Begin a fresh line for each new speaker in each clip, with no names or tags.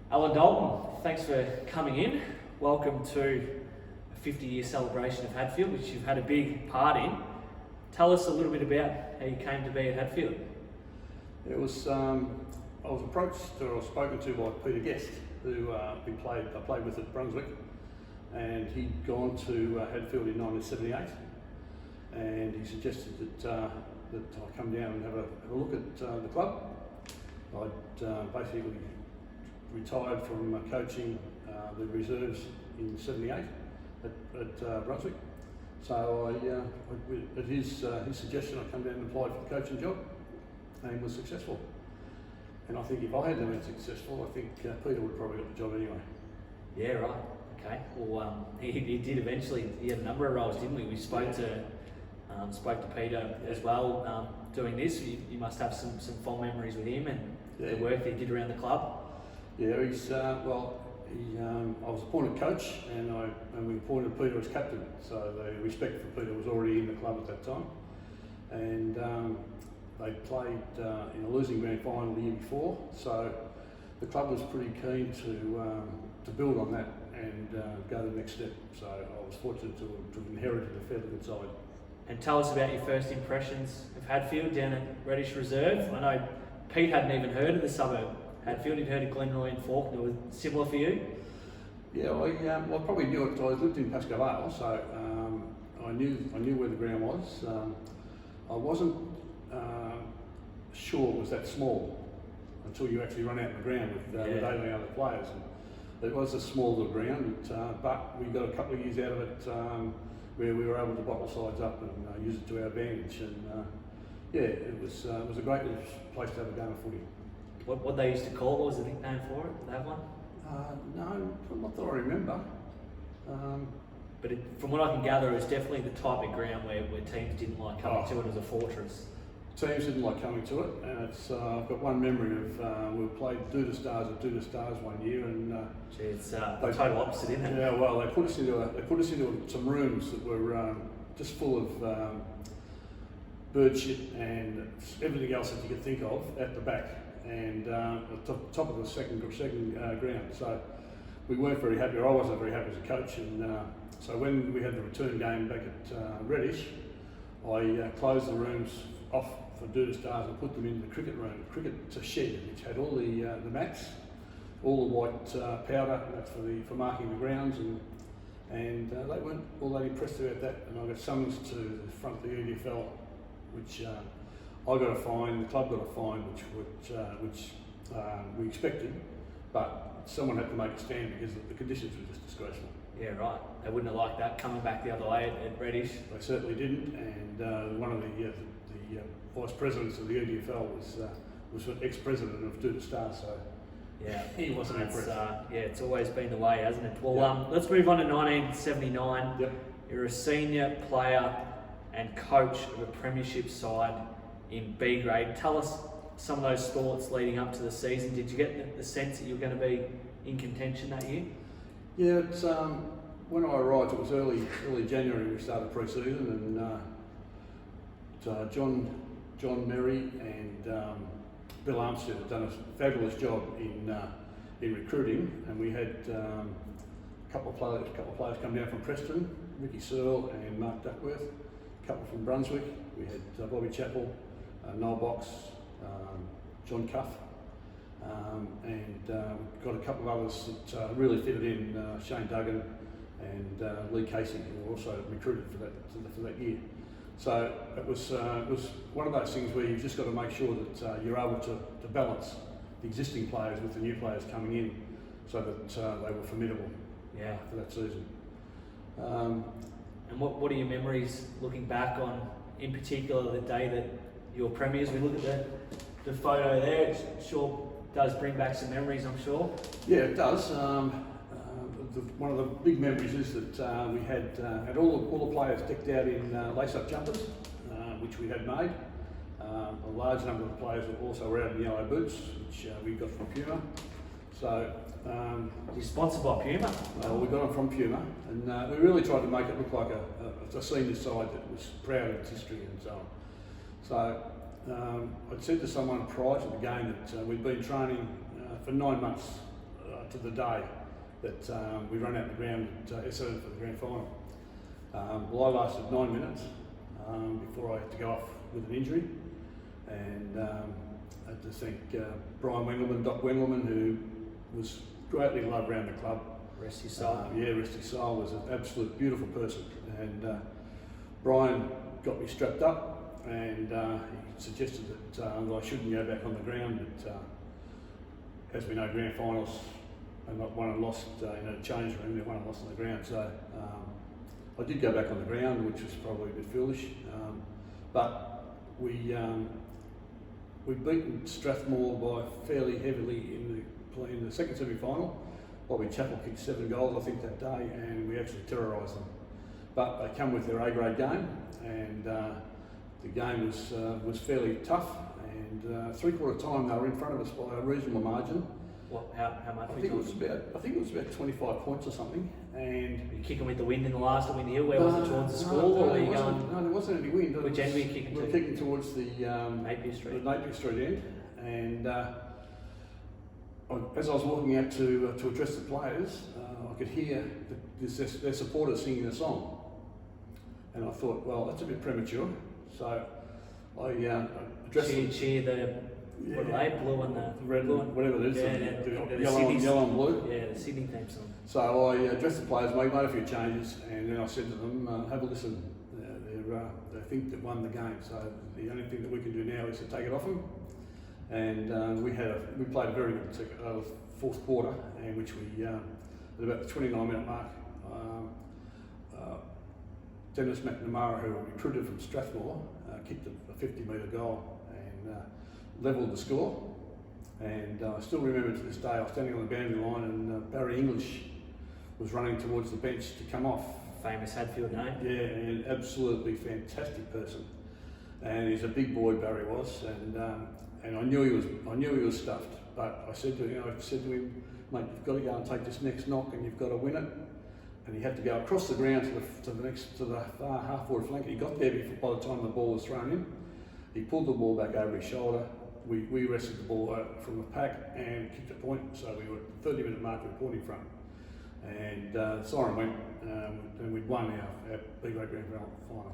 Alan Dalton, thanks for coming in. Welcome to a 50-year celebration of Hadfield, which you've had a big part in. Tell us a little bit about how you came to be at Hadfield.
It was I was approached or spoken to by Peter Guest, who I played with at Brunswick, and he'd gone to Hadfield in 1978, and he suggested that I come down and have a look at the club. I'd basically retired from coaching the reserves in '78 at Brunswick, so at his suggestion, I come down and applied for the coaching job, and was successful. And I think if I hadn't been successful, I think Peter would have probably got the job anyway.
Yeah, right. Okay. Well, he did eventually. He had a number of roles, didn't we? We spoke to Peter as well doing this. You must have some fond memories with him and the work that he did around the club. Yeah,
he's I was appointed coach, and we appointed Peter as captain. So the respect for Peter was already in the club at that time, and they played in a losing grand final the year before. So the club was pretty keen to build on that and go to the next step. So I was fortunate to have inherited a fairly good side.
And tell us about your first impressions of Hadfield down at Reddish Reserve. I know Pete hadn't even heard of the suburb Hadfield. He'd heard of Glenroy and Faulkner. Was it similar for you?
Yeah, I probably knew it. I lived in Pascoe Vale, so I knew where the ground was. I wasn't sure it was that small until you actually run out in the ground with 18 other players. And it was a small little ground, but we got a couple of years out of it where we were able to bottle sides up and use it to our advantage. And it was a great little place to have a game of footy.
What they used to call it? What was the nickname for it? Did they have one?
No, not that I remember.
But from what I can gather, it was definitely the type of ground where teams didn't like coming to it as a fortress.
Teams didn't like coming to it, and I've got one memory of we played Doodle Stars at Doodle Stars one year, and
it's the total opposite, isn't it?
Yeah, well, they put us into some rooms that were just full of bird shit and everything else that you could think of at the back, and at the top of the second ground. So we weren't very happy, or I wasn't very happy as a coach, and so when we had the return game back at Reddish, I closed the rooms off for Doodle Stars and put them in the cricket room. Cricket shed, which had all the mats, all the white powder, that's for marking the grounds, and they weren't all that impressed about that. And I got summons to the front of the EDFL, which I got a fine, the club got a fine, which we expected, but someone had to make a stand because the conditions were just disgraceful.
Yeah, right. They wouldn't have liked that coming back the other way at Reddish.
They certainly didn't, and one of the vice presidents of the EDFL was an ex-president of Doodle Stars, so
yeah,
he wasn't impressed.
It's always been the way, hasn't it? Well, let's move on to 1979.
Yep.
You're a senior player and coach of a premiership side in B grade. Tell us some of those thoughts leading up to the season. Did you get the sense that you were going to be in contention that year?
Yeah, it's when I arrived, it was early January. We started pre-season, and John Merry and Bill Armstead had done a fabulous job in recruiting, and we had a couple of players come down from Preston, Ricky Searle and Mark Duckworth, a couple from Brunswick. We had Bobby Chappell, Noel Box, John Cuff, and got a couple of others that really fitted in, Shane Duggan and Lee Casey, who were also recruited for that year. So it was one of those things where you've just got to make sure that you're able to balance the existing players with the new players coming in, so that they were formidable for that season.
And what are your memories looking back on, in particular the day that you're premiers? We look at the photo there, it sure does bring back some memories, I'm sure.
Yeah, it does. One of the big memories is that we had all the players decked out in lace-up jumpers, which we had made. A large number of players were also wearing in yellow boots, which we got from Puma. So
you're sponsored by Puma?
We got them from Puma, and we really tried to make it look like a senior side that was proud of its history and so on. So I'd said to someone prior to the game that we'd been training for 9 months to the day that we run out the ground at Essendon for the grand final. Well, I lasted 9 minutes before I had to go off with an injury, and I had to thank Brian Wengelman, Doc Wengelman, who was greatly loved around the club.
Rest his soul.
Rest his soul. Was an absolute beautiful person, and Brian got me strapped up, and he suggested that I shouldn't go back on the ground, but as we know, grand finals are not won and lost in a change room, they're won and lost on the ground. So I did go back on the ground, which was probably a bit foolish, but we'd beaten Strathmore by fairly heavily in the second semi-final. Bobby Chappell kicked 7 goals, I think, that day, and we actually terrorised them. But they come with their A-grade game, and the game was fairly tough. And three-quarter time, they were in front of us by a reasonable margin.
What? How much?
I think it was about 25 points or something. And
were you kicking with the wind in the last at Windy Hill? Where was it, towards the school, or were you going?
No, there wasn't any wind.
Which end were you kicking to?
We were kicking towards the
Napier Street.
The Napier Street end, and as I was walking out to address the players, I could hear their supporters singing a song, and I thought, well, that's a bit premature. So I addressed them.
Cheer the what are they? Blue and the
red,
blue and,
whatever it is,
the
yellow and blue.
Yeah, the Sydney theme song.
So I addressed the players, made a few changes, and then I said to them, have a listen. They think they've won the game, so the only thing that we can do now is to take it off them. And we played a very good fourth quarter, in which we at about the 29-minute mark, Dennis McNamara, who recruited from Strathmore, kicked a 50-metre goal and levelled the score. And I still remember to this day, I was standing on the boundary line, and Barry English was running towards the bench to come off.
Famous Hadfield name.
Yeah, and absolutely fantastic person. And he's a big boy, Barry was, and I knew he was stuffed. But I said to him, mate, you've got to go and take this next knock, and you've got to win it. And he had to go across the ground to the far half-forward flank. He got there by the time the ball was thrown in. He pulled the ball back over his shoulder. We wrestled the ball out from the pack and kicked a point. So we were at the 30-minute mark with a point in front. And the siren went, and we'd won our B-grade grand final.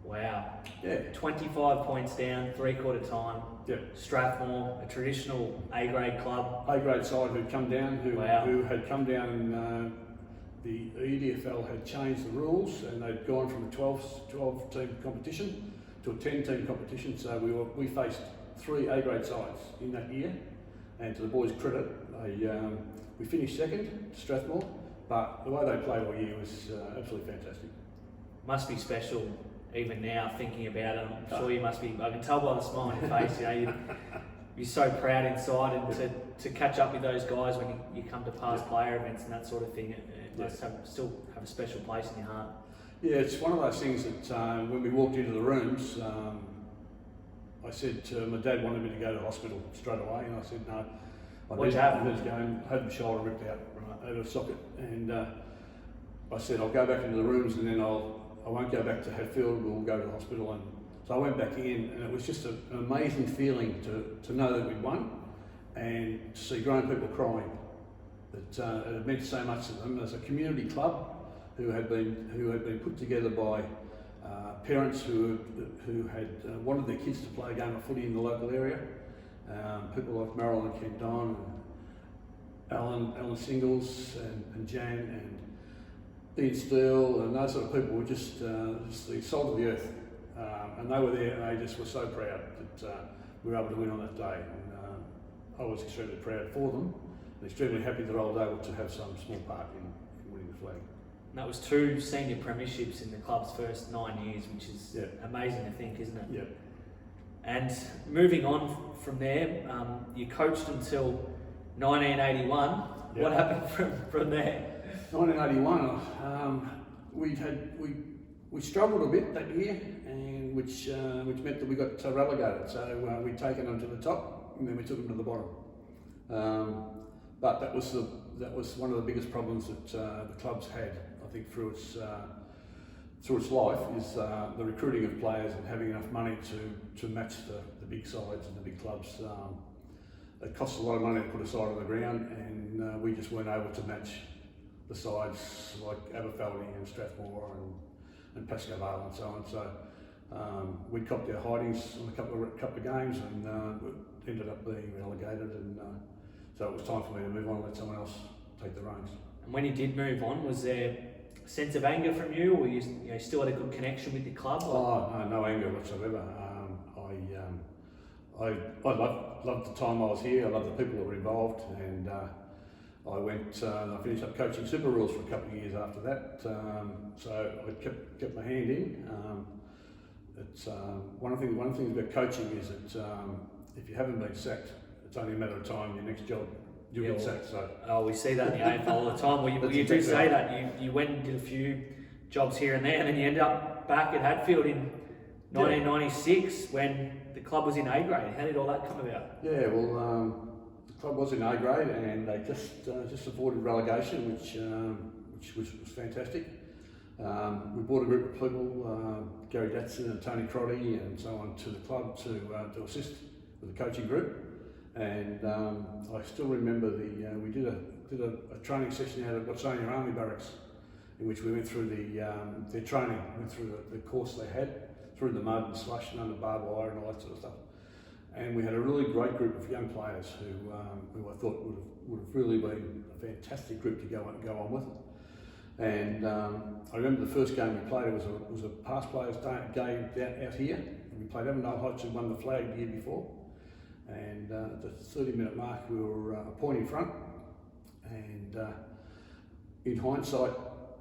Wow.
Yeah.
25 points down, three-quarter time.
Yep.
Strathmore, a traditional A-grade club.
A-grade side who'd come down, who had come down, and the EDFL had changed the rules, and they'd gone from a 12-team competition to a 10-team competition. So we faced 3 A-grade sides in that year, and to the boys' credit, we finished second, Strathmore, but the way they played all year was absolutely fantastic.
Must be special even now thinking about it. I'm sure you must be. I can tell by the smile on your face. You're so proud inside, and to catch up with those guys when you come to past player events and that sort of thing, it must still have a special place in your heart.
Yeah, it's one of those things that when we walked into the rooms, I said to my dad wanted me to go to hospital straight away, and I said no.
What'd you have?
I had my shoulder ripped out out of a socket, and I said I'll go back into the rooms, and then I won't go back to Hatfield. We'll go to the hospital. And so I went back in, and it was just an amazing feeling to know that we'd won, and to see grown people crying. That it had meant so much to them. As a community club who had been put together by parents who had wanted their kids to play a game of footy in the local area. People like Marilyn Kendon, and Alan Singles, and Jan, and Ian Steele, and those sort of people were just the salt of the earth. And they were there, and they just were so proud that we were able to win on that day. And I was extremely proud for them, and extremely happy that I was able to have some small part in winning the flag.
And that was 2 senior premierships in the club's first 9 years, which is amazing to think, isn't it?
Yeah. And
moving on from there, you coached until 1981. Yep. What happened from there?
1981, we struggled a bit that year, and which meant that we got relegated. So we'd taken them to the top, and then we took them to the bottom. But that was one of the biggest problems that the club's had, I think, through its life, is the recruiting of players and having enough money to match the big sides and the big clubs. it costs a lot of money to put a side on the ground, and we just weren't able to match the sides like Aberfeldy and Strathmore and Pascoe Vale and so on. So we copped our hidings on a couple of games, and ended up being relegated, and so it was time for me to move on and let someone else take the reins.
And when you did move on, was there a sense of anger from you, or you still had a good connection with the club?
Oh, no anger whatsoever. I loved the time I was here. I loved the people that were involved, and I finished up coaching Super Rules for a couple of years after that. So I kept my hand in. It's one of the things about coaching is that if you haven't been sacked, it's only a matter of time. Your next job, you'll get sacked. So
we see that in the AFL all the time. Well, you do say that you went and did a few jobs here and there, and then you ended up back at Hatfield in 1996 when the club was in A grade. How did all that come about?
Yeah, well, the club was in A grade, and they just avoided relegation, which was fantastic. We brought a group of people, Gary Datson and Tony Crotty and so on, to the club to assist with the coaching group. And I still remember we did a training session out at Watsonia Army Barracks, in which we went through their training, went through the course they had, through the mud and slush and under barbed wire and all that sort of stuff. And we had a really great group of young players who I thought would have really been a fantastic group to go on with. And I remember the first game we played, it was a past players game out here. And we played Avondale Heights, who won the flag the year before. And at the 30-minute mark, we were a point in front. And in hindsight,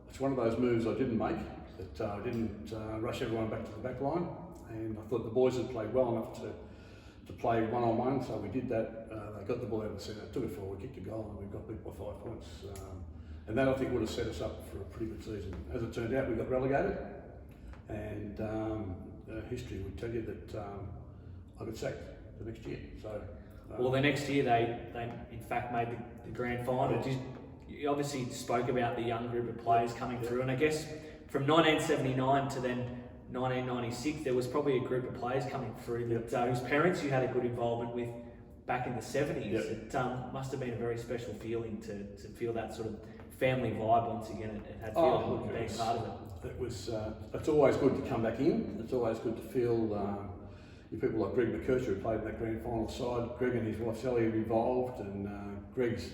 it's one of those moves I didn't make, that I didn't rush everyone back to the back line. And I thought the boys had played well enough to play one-on-one, so we did that. They got the ball out of the centre, took it forward, kicked a goal, and we got beat by 5 points. And that, I think, would have set us up for a pretty good season. As it turned out, we got relegated, and history would tell you that I got sacked the next year. So,
well, the next year they in fact made the grand final.
Yeah.
You obviously spoke about the young group of players coming through, and I guess from 1979 to then 1996, there was probably a group of players coming through that whose parents you had a good involvement with back in the 70s.
Yep.
It must have been a very special feeling to feel that sort of family vibe once again at Hatfield and being part of it.
It was. It's always good to come back in. It's always good to feel people like Greg McKercher, who played in that grand final side. Greg and his wife Sally are involved, and Greg's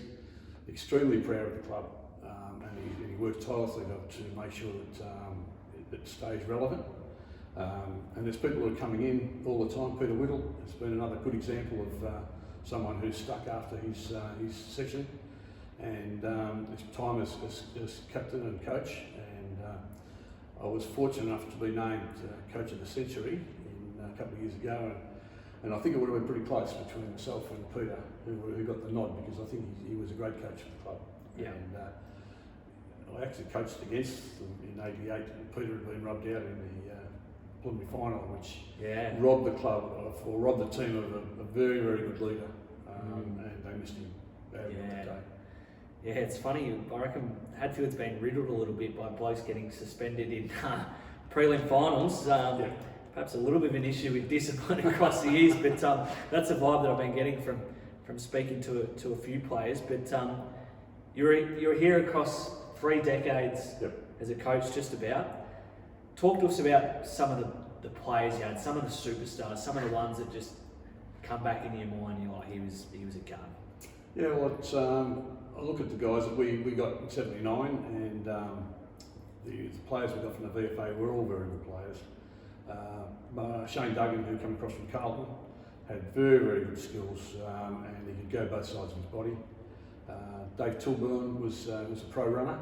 extremely proud of the club, and he works tirelessly to make sure that it stays relevant. And there's people who are coming in all the time. Peter Whittle has been another good example of someone who's stuck after his section, and his time as captain and coach. And I was fortunate enough to be named Coach of the Century a couple of years ago, and I think it would have been pretty close between myself and Peter, who got the nod, because I think he was a great coach for the club.
Yeah.
And I actually coached against them in '88, and Peter had been rubbed out in the preliminary final, which robbed the club or robbed the team of a very, very good leader, and they missed him badly on that day.
Yeah, it's funny. I reckon Hatfield's been riddled a little bit by blokes getting suspended in prelim finals. Perhaps a little bit of an issue with discipline across the years, but that's a vibe that I've been getting from speaking to a few players. But you're here across 3 decades as a coach, just about. Talk to us about some of the players you had, some of the superstars, some of the ones that just come back into your mind. You're like, he was a gun.
Yeah, well, I look at the guys that we got in '79, and the players we got from the VFA were all very good players. Shane Duggan, who came across from Carlton, had very, very good skills, and he could go both sides of his body. Dave Tilburn was a pro runner,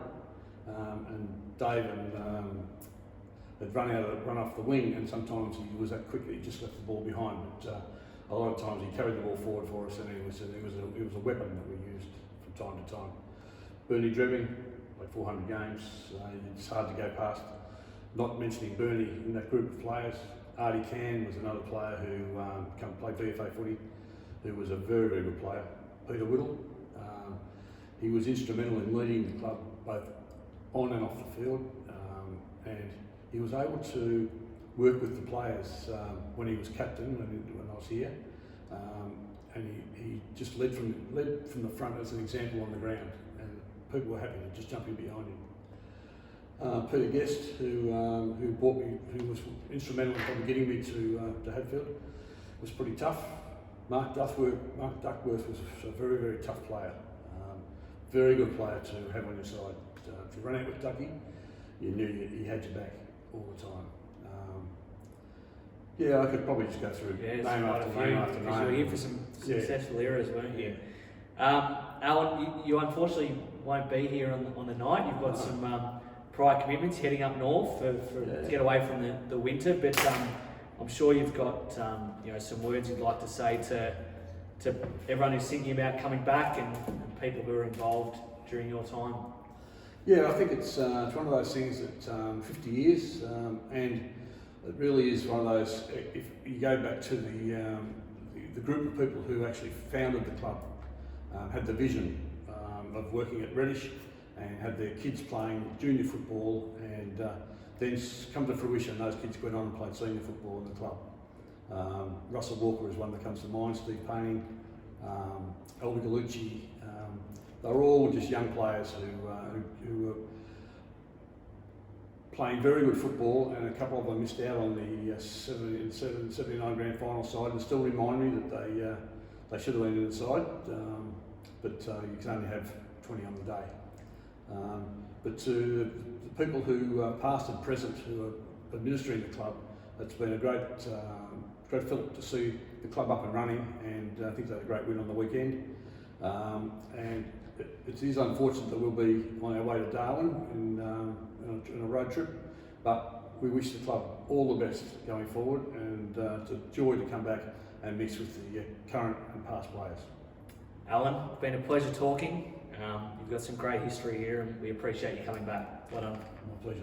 and Dave had run off the wing, and sometimes he was that quick that he just left the ball behind. But a lot of times he carried the ball forward for us, and he was a weapon that we used from time to time. Bernie Drebbing played 400 games. It's hard to go past not mentioning Bernie in that group of players. Artie Can was another player who played VFA footy, who was a very, very good player. Peter Whittle, he was instrumental in leading the club both on and off the field, and he was able to work with the players when he was captain, when I was here, and he just led from the front as an example on the ground, and people were happy to just jump in behind him. Peter Guest, who brought me, who was instrumental in probably getting me to Hadfield, was pretty tough. Mark Duckworth was a very, very tough player. Very good player to have on your side. If you run out with Ducky, you knew he had your back all the time. Yeah, I could probably just go through name after name after name.
Because you were here for some successful eras, weren't you?
Yeah.
Alan, you unfortunately won't be here on the night. You've got some prior commitments heading up north to get away from the winter, but I'm sure you've got some words you'd like to say to everyone who's thinking about coming back and people who are involved during your time.
Yeah, I think it's one of those things that 50 years, and it really is one of those. If you go back to the group of people who actually founded the club, had the vision of working at Reddish and had their kids playing junior football, and then come to fruition, those kids went on and played senior football in the club. Russell Walker is one that comes to mind, Steve Payne, Elby Gallucci. They were all just young players who were playing very good football, and a couple of them missed out on the 79 grand final side, and still remind me that they should have been inside, but you can only have 20 on the day. But to the people who are past and present who are administering the club, it's been a great fillip to see the club up and running, and I think they had a great win on the weekend. And it is unfortunate that we'll be on our way to Darwin in a road trip, but we wish the club all the best going forward, and it's a joy to come back and mix with the current and past players.
Alan, it's been a pleasure talking. You've got some great history here, and we appreciate you coming back. Well done.
My pleasure.